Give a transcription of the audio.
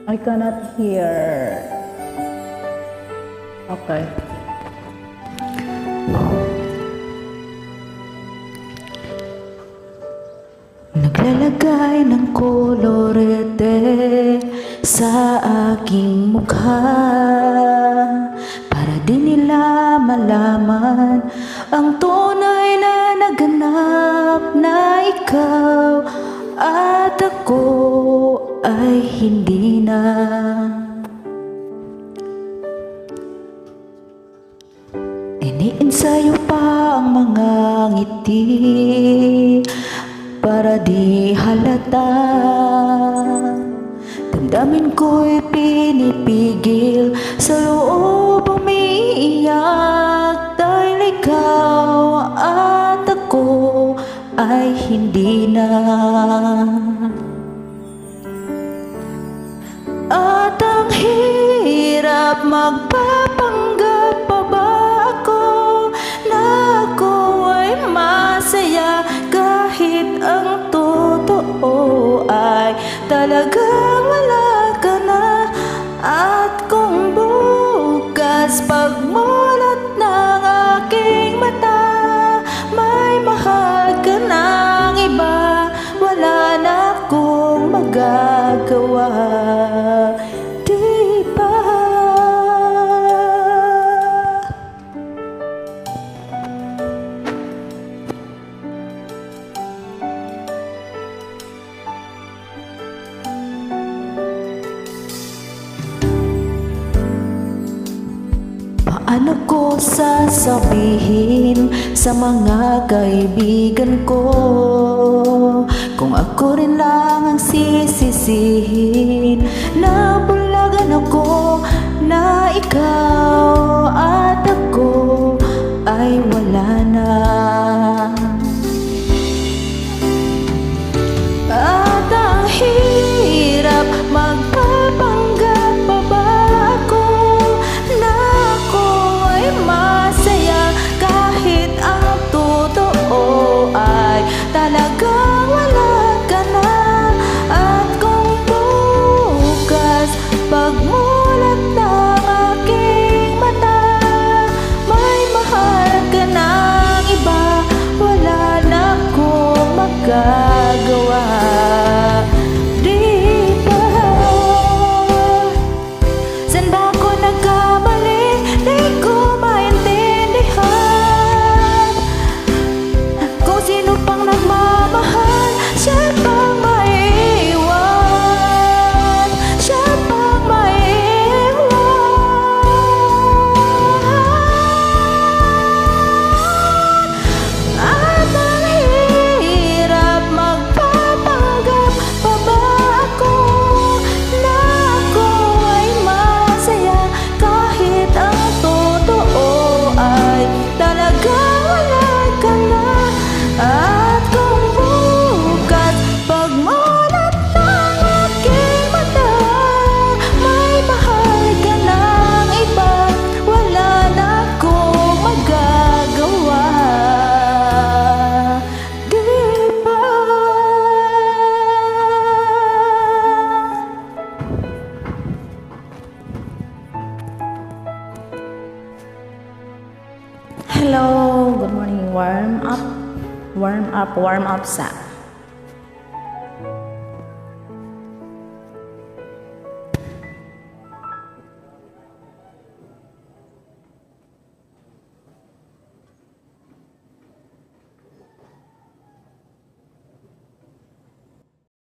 I cannot hear. Okay. Naglalagay ng kolorete sa aking mukha para di nila malaman ang tunay na naganap na ikaw at ako ay hindi na. Iniensayo pa ang mga ngiti para di halata. Damdamin ko'y pinipigil, sa loob umiiyak dahil ikaw at ako ay hindi na. At ang hirap magpapanggap pa ba ako na ako ay masaya kahit ang totoo ay talagang wala ka na. At kung bukas pagmulat ng aking mata may mahal ka ng iba, wala na akong magagawa. Di ba? Paano ko sasabihin sa mga kaibigan ko kung ako rin lang ang sisisihin? Nabulagan ako na ikaw at ako ay wala na. At ang hirap magpapanggap pa ba ako na ako ay masaya kahit ang totoo ay talagang wala ka na. At kung bukas pagmulat ng aking mata may mahal ka ng iba, wala na akong magagawa. Di ba? Saan ba ako nagkamali? Di ko maintindihan. Kung sino pang nagmamahal, siya pang maiiwan. Siya pang maiiwan. At ang hirap magpapanggap pa ba ako na ako ay masaya kahit ang totoo ay talagang wala ka na. At kung bukas pagmulat ng aking mata may mahal ka ng iba, wala na akong magagawa. Di ba? Hello, good morning. Warm up sa